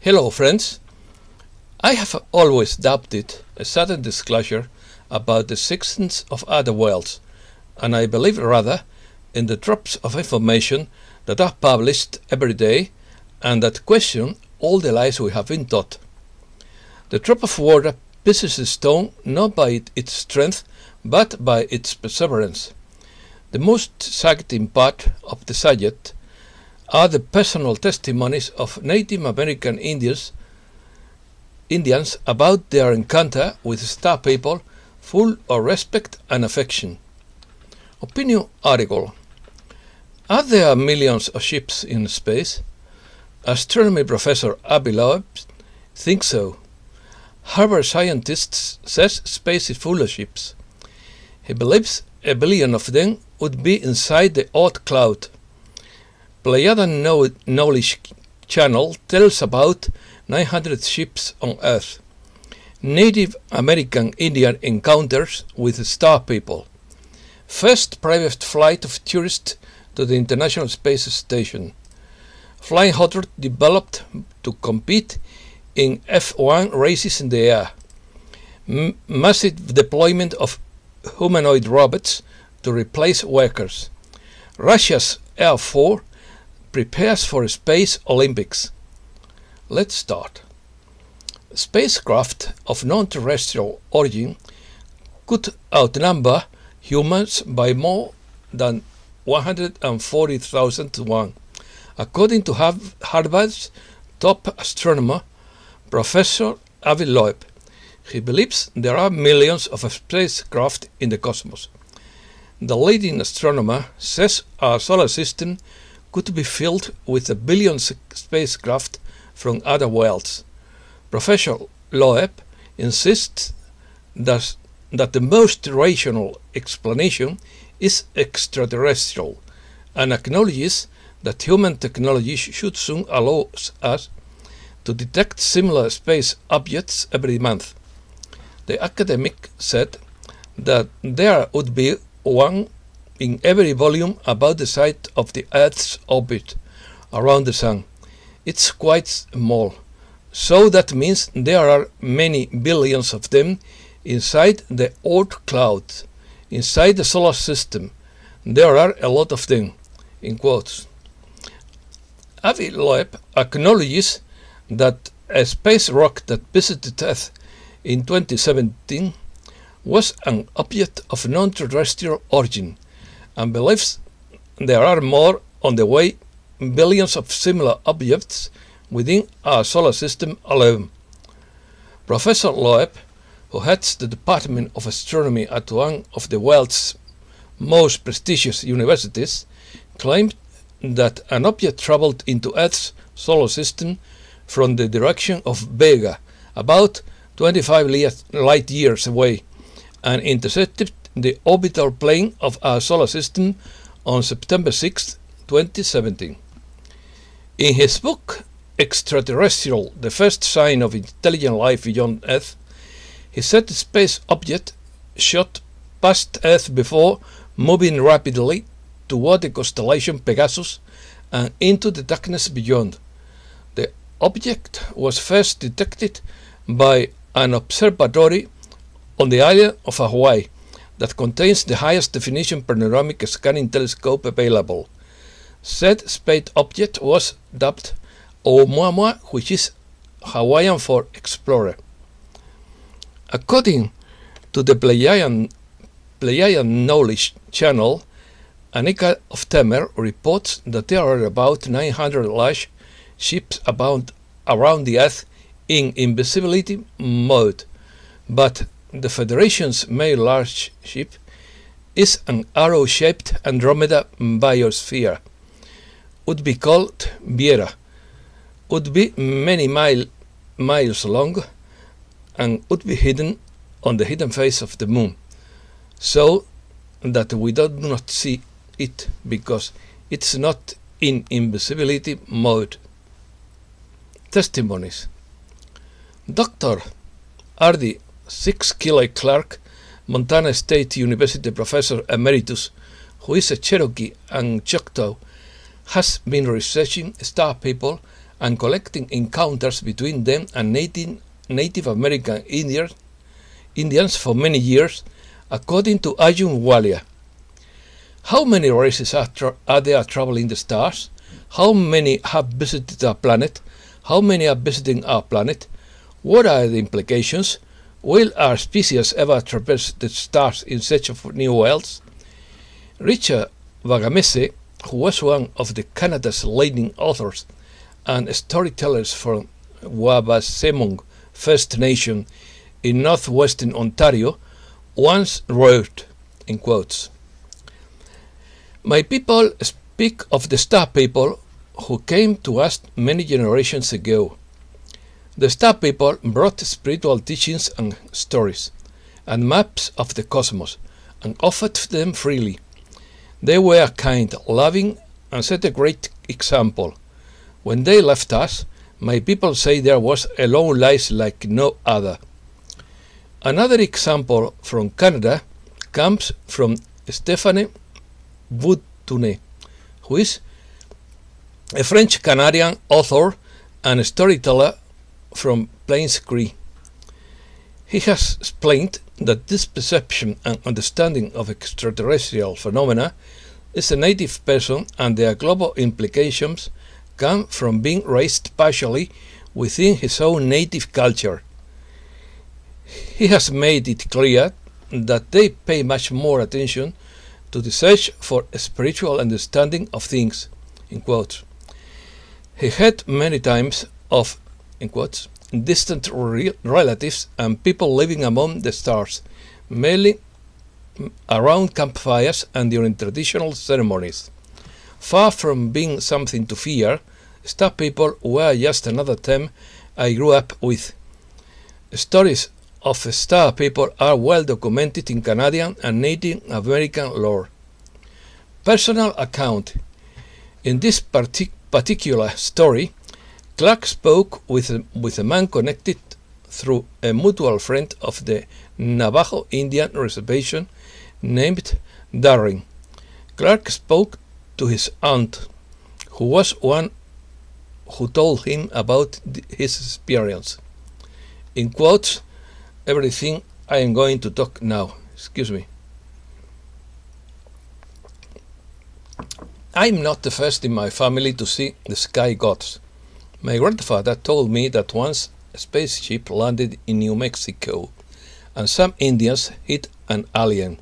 Hello friends, I have always doubted a sudden disclosure about the existence of other worlds, and I believe rather in the drops of information that are published every day and that question all the lies we have been taught. The drop of water pierces a stone not by its strength but by its perseverance. The most exciting part of the subject are the personal testimonies of Native American Indians about their encounter with star people full of respect and affection. Opinion article. Are there millions of ships in space? Astronomy professor Avi Loeb thinks so. Harvard scientist says space is full of ships. He believes 1 billion of them would be inside the Oort cloud. Pleiadian Knowledge Channel tells about 900 ships on Earth. Native American Indian encounters with star people. First private flight of tourists to the International Space Station. Flying hotrod developed to compete in F1 races in the air. Massive deployment of humanoid robots to replace workers. Russia's Air Force prepares for Space Olympics. Let's start. Spacecraft of non-terrestrial origin could outnumber humans by more than 140,000 to 1, according to Harvard's top astronomer, Professor Avi Loeb. He believes there are millions of spacecraft in the cosmos. The leading astronomer says our solar system could be filled with 1 billion spacecraft from other worlds. Professor Loeb insists that the most rational explanation is extraterrestrial and acknowledges that human technology should soon allow us to detect similar space objects every month. The academic said that there would be one in every volume about the size of the Earth's orbit around the Sun. It's quite small, so that means there are many billions of them inside the Oort cloud. Inside the solar system, there are a lot of them, in quotes. Avi Loeb acknowledges that a space rock that visited Earth in 2017 was an object of non-terrestrial origin, and believes there are more on the way, billions of similar objects within our solar system alone. Professor Loeb, who heads the Department of Astronomy at one of the world's most prestigious universities, claimed that an object traveled into Earth's solar system from the direction of Vega, about 25 light years away, and intercepted the orbital plane of our solar system on September 6, 2017. In his book, Extraterrestrial, the First Sign of Intelligent Life Beyond Earth, he said the space object shot past Earth before moving rapidly toward the constellation Pegasus and into the darkness beyond. The object was first detected by an observatory on the island of Hawaii that contains the highest definition panoramic scanning telescope available. Said space object was dubbed Oumuamua, which is Hawaiian for explorer. According to the Pleiadian Knowledge Channel, Anika of Temer reports that there are about 900 large ships around the Earth in invisibility mode, but the Federation's main large ship is an arrow-shaped Andromeda biosphere. Would be called Viera. Would be many miles long and would be hidden on the hidden face of the moon, so that we do not see it because it's not in invisibility mode. Testimonies. Dr. R.D. 6 Kiley Clark, Montana State University Professor Emeritus, who is a Cherokee and Choctaw, has been researching star people and collecting encounters between them and Native American Indians for many years, according to Ajun Walia. How many races are there traveling the stars? How many have visited our planet? How many are visiting our planet? What are the implications? Will our species ever traverse the stars in search of new worlds? Richard Wagamese, who was one of the Canada's leading authors and storytellers from Wabaseemoong First Nation in northwestern Ontario, once wrote, in quotes, "My people speak of the star people who came to us many generations ago. The star people brought spiritual teachings and stories, and maps of the cosmos, and offered them freely. They were kind, loving, and set a great example. When they left us, my people say there was a long life like no other." Another example from Canada comes from Stéphane Boutonnet, who is a French-Canadian author and storyteller from Plains Cree. He has explained that this perception and understanding of extraterrestrial phenomena is a native person, and their global implications come from being raised partially within his own native culture. He has made it clear that they pay much more attention to the search for a spiritual understanding of things, in quotes. He heard many times of, in quotes, distant relatives and people living among the stars, mainly around campfires and during traditional ceremonies. Far from being something to fear, star people were just another term I grew up with. Stories of star people are well documented in Canadian and Native American lore. Personal account. In this particular story, Clark spoke with a man connected through a mutual friend of the Navajo Indian reservation named Darren. Clark spoke to his aunt, who was one who told him about his experience. In quotes, everything I am going to talk now. Excuse me. I'm not the first in my family to see the sky gods. My grandfather told me that once a spaceship landed in New Mexico and some Indians hit an alien.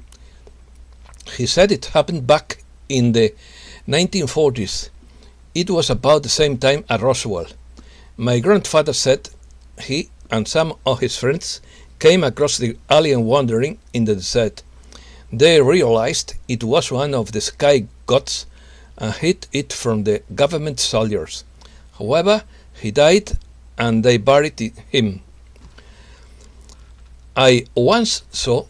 He said it happened back in the 1940s. It was about the same time at Roswell. My grandfather said he and some of his friends came across the alien wandering in the desert. They realized it was one of the sky gods and hid it from the government soldiers. However, he died and they buried him. I once saw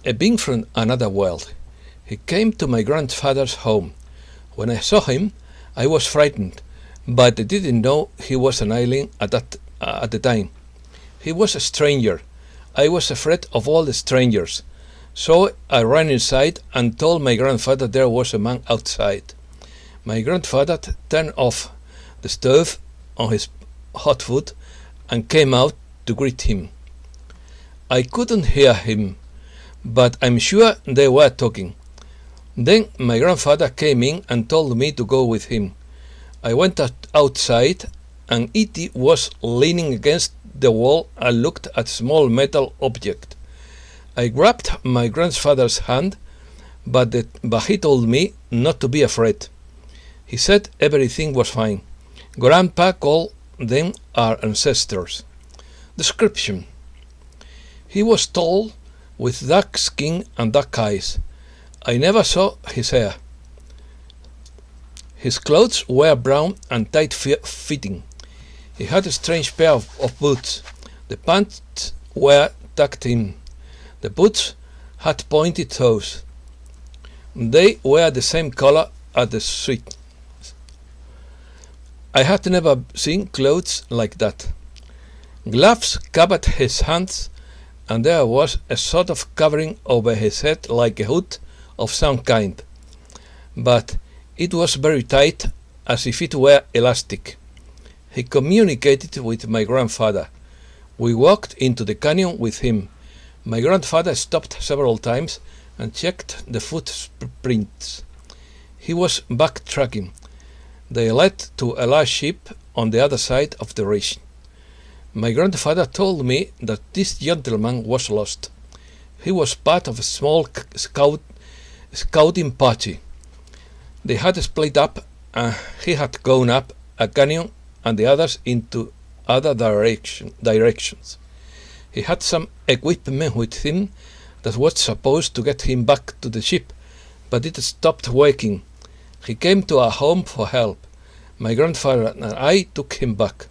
a being from another world. He came to my grandfather's home. When I saw him, I was frightened, but I didn't know he was an alien at the time. He was a stranger. I was afraid of all the strangers. So I ran inside and told my grandfather there was a man outside. My grandfather turned off the stove on his hot food and came out to greet him. I couldn't hear him, but I'm sure they were talking. Then my grandfather came in and told me to go with him. I went outside and E.T. was leaning against the wall and looked at a small metal object. I grabbed my grandfather's hand, but he told me not to be afraid. He said everything was fine. Grandpa called them our ancestors. Description. He was tall, with dark skin and dark eyes. I never saw his hair. His clothes were brown and tight-fitting. He had a strange pair of boots. The pants were tucked in. The boots had pointed toes. They were the same color as the suit. I had never seen clothes like that. Gloves covered his hands, and there was a sort of covering over his head like a hood of some kind, but it was very tight, as if it were elastic. He communicated with my grandfather. We walked into the canyon with him. My grandfather stopped several times and checked the footprints. He was backtracking. They led to a large ship on the other side of the ridge. My grandfather told me that this gentleman was lost. He was part of a small scouting party. They had split up and he had gone up a canyon and the others into other directions. He had some equipment with him that was supposed to get him back to the ship, but it stopped working. He came to our home for help. My grandfather and I took him back.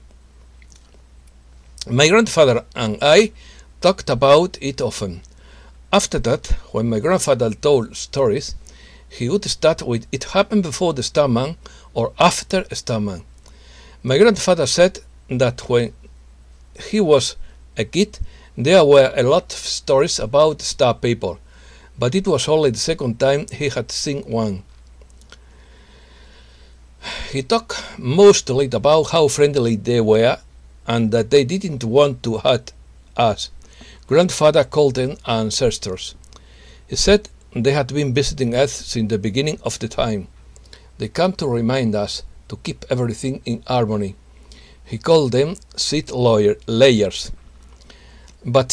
My grandfather and I talked about it often. After that, when my grandfather told stories, he would start with "it happened before the starman" or "after a starman." My grandfather said that when he was a kid, there were a lot of stories about star people, but it was only the second time he had seen one. He talked mostly about how friendly they were and that they didn't want to hurt us. Grandfather called them ancestors. He said they had been visiting Earth since the beginning of the time. They come to remind us to keep everything in harmony. He called them seed layers. But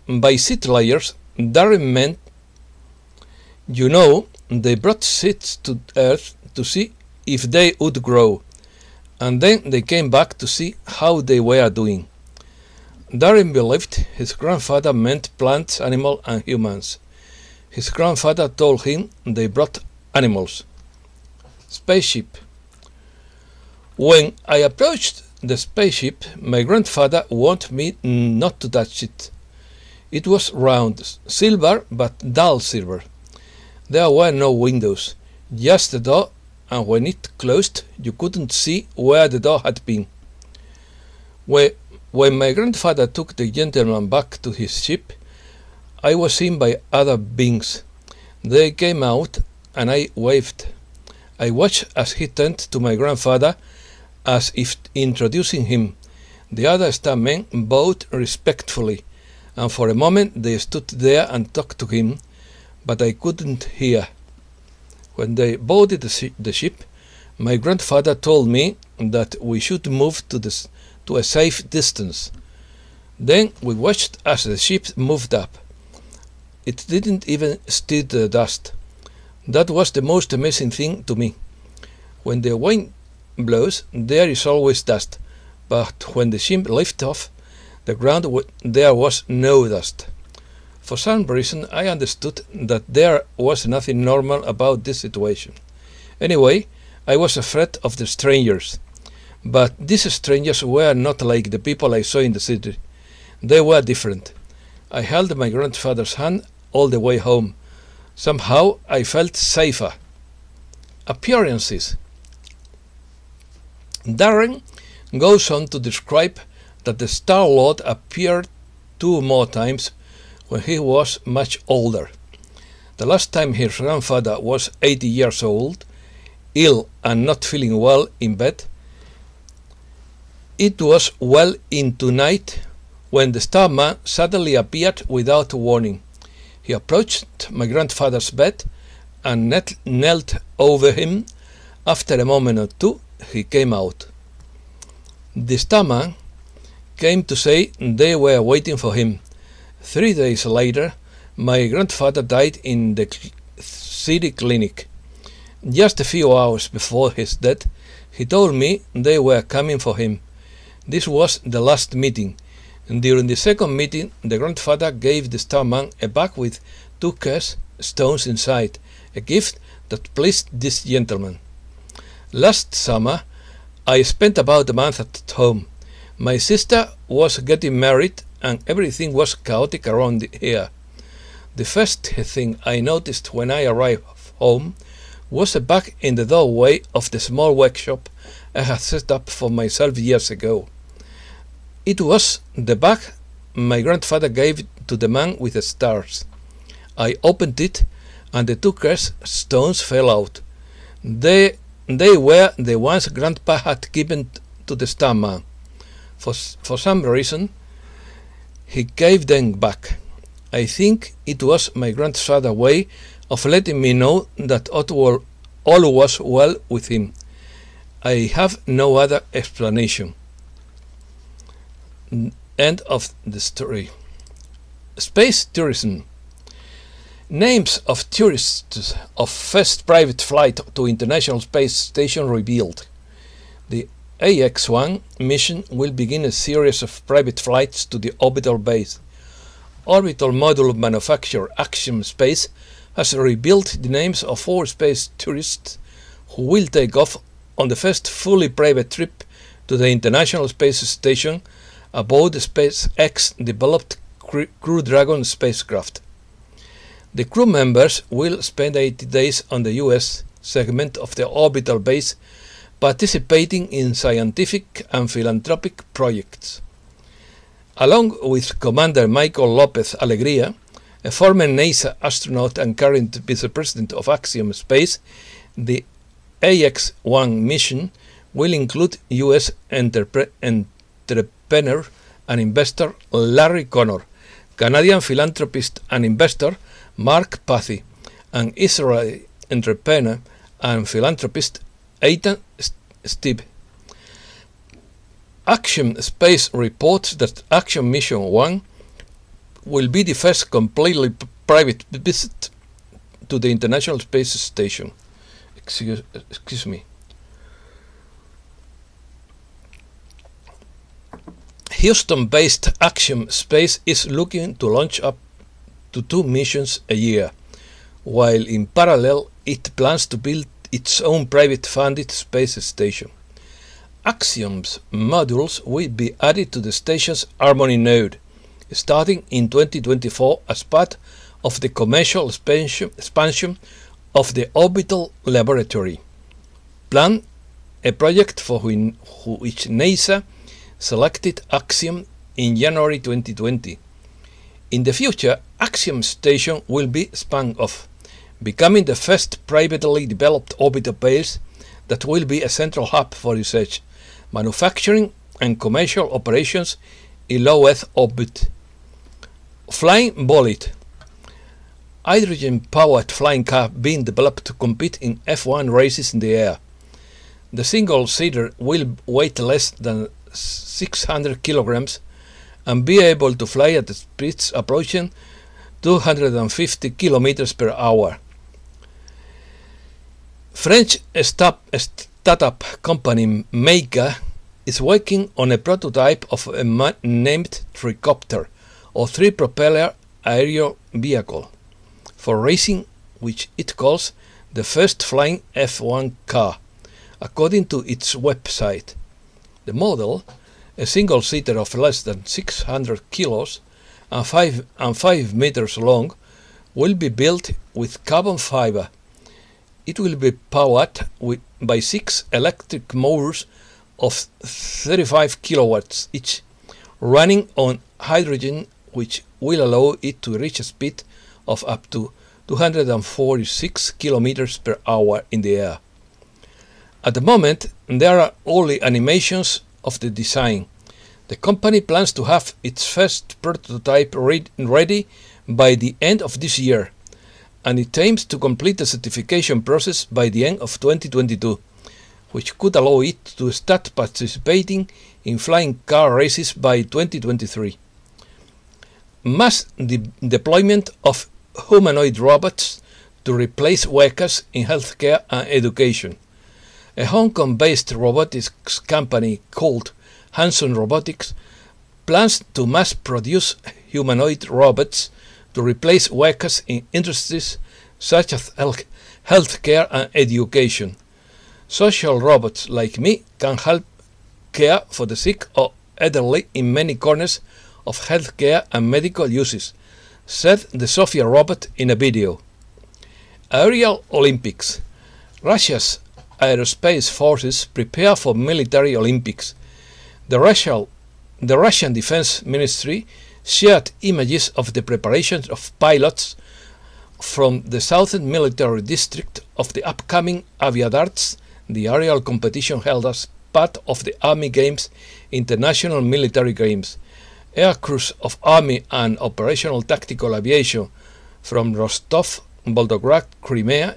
by seed layers, Darren meant, they brought seeds to Earth to see if they would grow, and then they came back to see how they were doing. Darren believed his grandfather meant plants, animals, and humans. His grandfather told him they brought animals. Spaceship. When I approached the spaceship, my grandfather warned me not to touch it. It was round, silver, but dull silver. There were no windows, just the door, and when it closed, you couldn't see where the door had been. When my grandfather took the gentleman back to his ship, I was seen by other beings. They came out, and I waved. I watched as he turned to my grandfather, as if introducing him. The other starmen bowed respectfully, and for a moment they stood there and talked to him, but I couldn't hear. When they boarded the ship, my grandfather told me that we should move to a safe distance. Then we watched as the ship moved up. It didn't even stir the dust. That was the most amazing thing to me. When the wind blows, there is always dust, but when the ship lifted off the ground, there was no dust. For some reason, I understood that there was nothing normal about this situation. Anyway, I was afraid of the strangers. But these strangers were not like the people I saw in the city. They were different. I held my grandfather's hand all the way home. Somehow I felt safer. Appearances. Darren goes on to describe that the Star-Lord appeared 2 more times when he was much older. The last time his grandfather was 80 years old, ill and not feeling well in bed. It was well into night when the starman suddenly appeared without warning. He approached my grandfather's bed and knelt over him. After a moment or two, he came out. The starman came to say they were waiting for him. 3 days later, my grandfather died in the city clinic. Just a few hours before his death, he told me they were coming for him. This was the last meeting. During the second meeting, the grandfather gave the starman a bag with 2 cash stones inside, a gift that pleased this gentleman. Last summer, I spent about a month at home. My sister was getting married and everything was chaotic around here. The first thing I noticed when I arrived home was a bag in the doorway of the small workshop I had set up for myself years ago. It was the bag my grandfather gave to the man with the stars. I opened it and the 2 cursed stones fell out. They they were the ones Grandpa had given to the Starman. For some reason, he gave them back. I think it was my grandfather's way of letting me know that all was well with him. I have no other explanation. End of the story. Space tourism. Names of tourists of first private flight to International Space Station revealed. The AX-1 mission will begin a series of private flights to the orbital base. Orbital module manufacturer Axiom Space has revealed the names of 4 space tourists who will take off on the first fully private trip to the International Space Station aboard the SpaceX-developed Crew Dragon spacecraft. The crew members will spend 80 days on the US segment of the orbital base, participating in scientific and philanthropic projects. Along with Commander Michael Lopez Alegría, a former NASA astronaut and current vice-president of Axiom Space, the AX-1 mission will include US entrepreneur and investor Larry Connor, Canadian philanthropist and investor Mark Pathy, and Israeli entrepreneur and philanthropist Eitan Stib. Axiom Space reports that Axiom Mission 1 will be the first completely private visit to the International Space Station. Excuse me. Houston-based Axiom Space is looking to launch up to 2 missions a year, while in parallel it plans to build its own private funded space station. Axiom's modules will be added to the station's Harmony node, starting in 2024 as part of the commercial expansion of the Orbital Laboratory Plan, a project for which NASA selected Axiom in January 2020. In the future, Axiom Station will be spun off, becoming the first privately developed orbital base that will be a central hub for research, manufacturing and commercial operations in low Earth orbit. Flying Bolide. Hydrogen-powered flying car being developed to compete in F1 races in the air. The single-seater will weigh less than 600 kilograms and be able to fly at speeds approaching 250 kilometers per hour. French startup company Maker is working on a prototype of a named tricopter, or 3-propeller aerial vehicle, for racing, which it calls the first flying F1 car, according to its website. The model, a single-seater of less than 600 kilos and 5 meters long, will be built with carbon fiber. It will be powered by 6 electric motors of 35 kilowatts each, running on hydrogen, which will allow it to reach a speed of up to 246 kilometers per hour in the air. At the moment, there are only animations of the design. The company plans to have its first prototype ready by the end of this year, and it aims to complete the certification process by the end of 2022, which could allow it to start participating in flying car races by 2023. Mass deployment of humanoid robots to replace workers in healthcare and education. A Hong Kong-based robotics company called Hanson Robotics plans to mass-produce humanoid robots to replace workers in industries such as healthcare and education. Social robots like me can help care for the sick or elderly in many corners of healthcare and medical uses, said the Sophia robot in a video. Aerial Olympics. Russia's aerospace forces prepare for military Olympics. The Russian Defense Ministry shared images of the preparations of pilots from the southern military district of the upcoming Aviadars the aerial competition held as part of the Army Games, International Military Games. Aircrews of Army and Operational Tactical Aviation from Rostov, Volgograd, Crimea,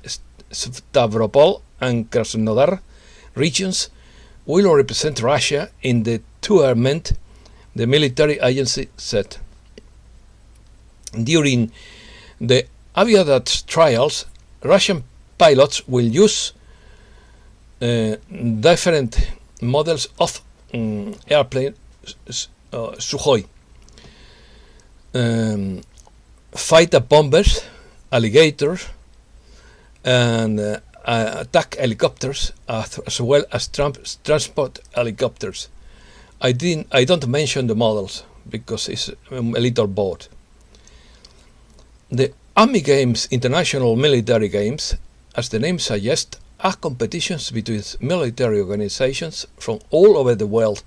Stavropol and Krasnodar regions will represent Russia in the tournament, the military agency said. During the Aviadat trials, Russian pilots will use different models of airplane Sukhoi, fighter bombers, alligators, and attack helicopters, as well as transport helicopters. I don't mention the models because it's a little bored. The Army Games, International Military Games, as the name suggests, are competitions between military organizations from all over the world,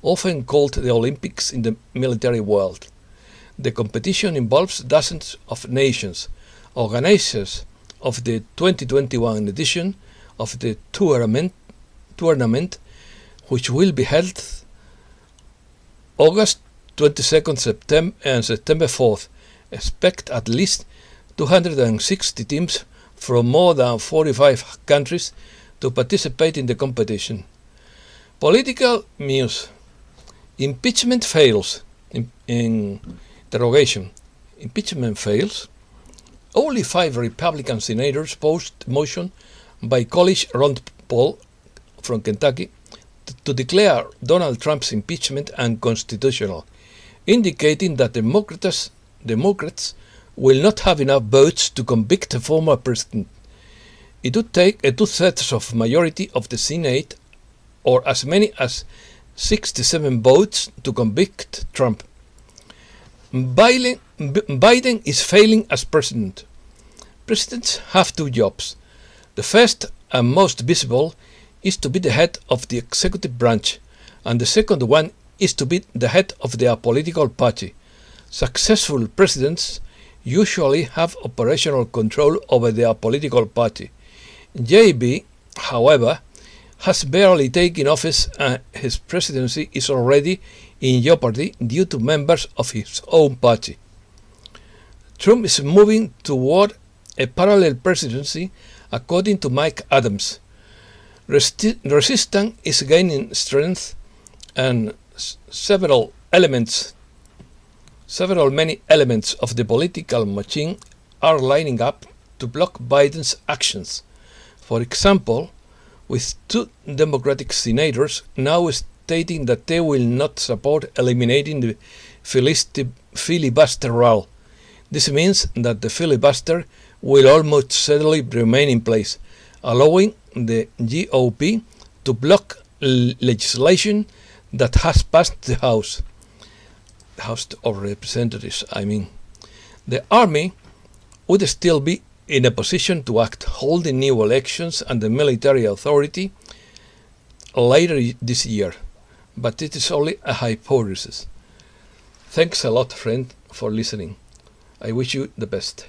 often called the Olympics in the military world. The competition involves dozens of nations. Organizers of the 2021 edition of the tournament, which will be held August 22nd and September 4th, expect at least 260 teams from more than 45 countries to participate in the competition. Political news. Impeachment fails. Interrogation. Impeachment fails. Only 5 Republican senators opposed motion by college Ron Paul from Kentucky to declare Donald Trump's impeachment unconstitutional, indicating that Democrats will not have enough votes to convict the former president. It would take a 2/3 of majority of the Senate, or as many as 67 votes, to convict Trump. Biden is failing as president. Presidents have 2 jobs. The first and most visible is to be the head of the executive branch, and the second one is to be the head of their political party. Successful presidents usually have operational control over their political party. JB, however, has barely taken office and his presidency is already in jeopardy due to members of his own party. Trump is moving toward a parallel presidency, according to Mike Adams. Resistance is gaining strength, and many elements of the political machine are lining up to block Biden's actions. For example, with 2 Democratic senators now stating that they will not support eliminating the filibuster rule. This means that the filibuster will almost certainly remain in place, allowing the GOP to block legislation that has passed the House of Representatives, The Army would still be in a position to act, holding new elections and the military authority later this year, but it is only a hypothesis. Thanks a lot, friend, for listening. I wish you the best.